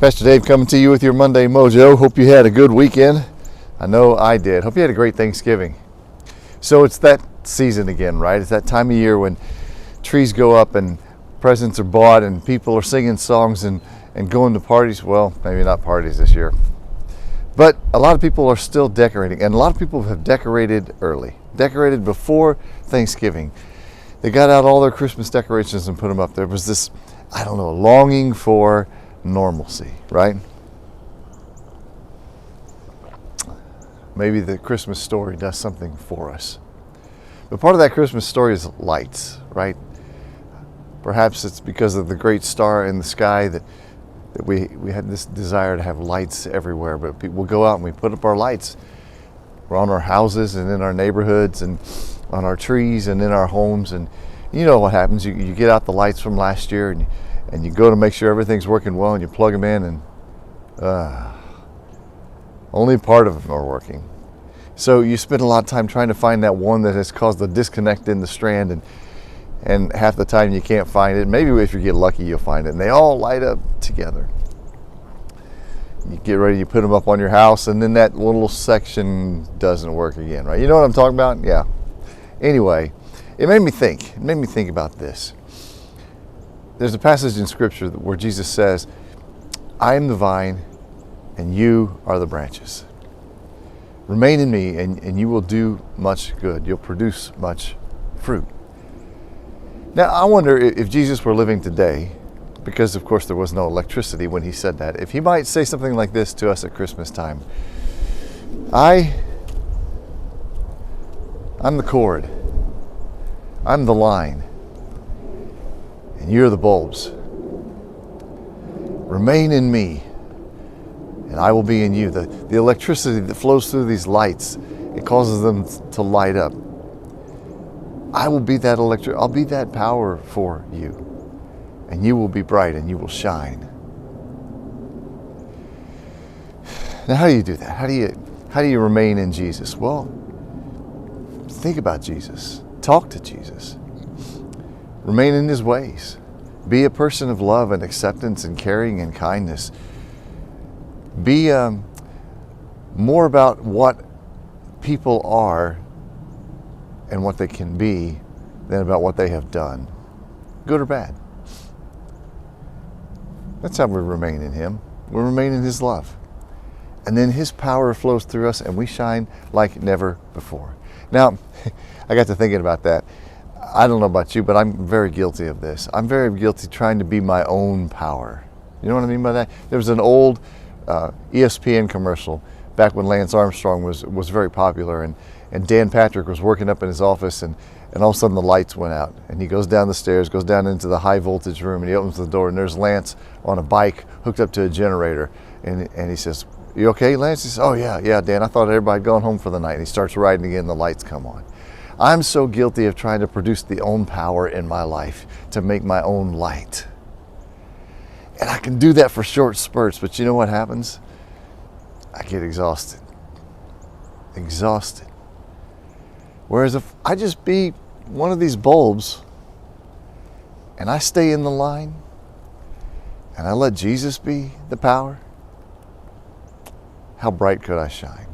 Pastor Dave coming to you with your Monday Mojo. Hope you had a good weekend. I know I did. Hope you had a great Thanksgiving. So it's that season again, right? It's that time of year when trees go up and presents are bought and people are singing songs and going to parties. Well, maybe not parties this year. But a lot of people are still decorating, and a lot of people have decorated early, decorated before Thanksgiving. They got out all their Christmas decorations and put them up. There was this, longing for normalcy, right? Maybe the Christmas story does something for us. But part of that Christmas story is lights, right? Perhaps it's because of the great star in the sky that we had this desire to have lights everywhere. But we'll go out and we put up our lights. We're on our houses and in our neighborhoods and on our trees and in our homes. And you know what happens. You get out the lights from last year and you go to make sure everything's working well and you plug them in and only part of them are working. So you spend a lot of time trying to find that one that has caused a disconnect in the strand, and half the time you can't find it. Maybe if you get lucky you'll find it, and they all light up together. You get ready, you put them up on your house, and then that little section doesn't work again, right? You know what I'm talking about? Yeah. Anyway, it made me think about this. There's a passage in Scripture where Jesus says, I am the vine and you are the branches. Remain in me and you will do much good. You'll produce much fruit. Now, I wonder if Jesus were living today, because of course there was no electricity when he said that, if he might say something like this to us at Christmas time. I'm the cord. I'm the line. And you're the bulbs. Remain in me, and I will be in you. The electricity that flows through these lights, it causes them to light up. I will be that I'll be that power for you. And you will be bright and you will shine. Now, how do you do that? How do you remain in Jesus? Well, think about Jesus. Talk to Jesus. Remain in his ways. Be a person of love and acceptance and caring and kindness. Be more about what people are and what they can be than about what they have done, good or bad. That's how we remain in him. We remain in his love. And then his power flows through us and we shine like never before. Now, I got to thinking about that. I don't know about you, but I'm very guilty of this. I'm very guilty trying to be my own power. You know what I mean by that? There was an old ESPN commercial back when Lance Armstrong was very popular, and Dan Patrick was working up in his office, and all of a sudden the lights went out, and he goes down the stairs, goes down into the high voltage room, and he opens the door, and there's Lance on a bike hooked up to a generator, and he says, "You okay, Lance?" He says, "Oh yeah, Dan, I thought everybody had gone home for the night." And he starts riding again, the lights come on. I'm so guilty of trying to produce the own power in my life, to make my own light. And I can do that for short spurts, but you know what happens? I get exhausted. Whereas if I just be one of these bulbs and I stay in the line and I let Jesus be the power, how bright could I shine?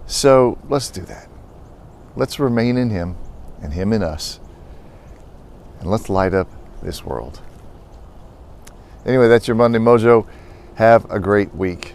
So let's do that. Let's remain in him and him in us. And let's light up this world. Anyway, that's your Monday Mojo. Have a great week.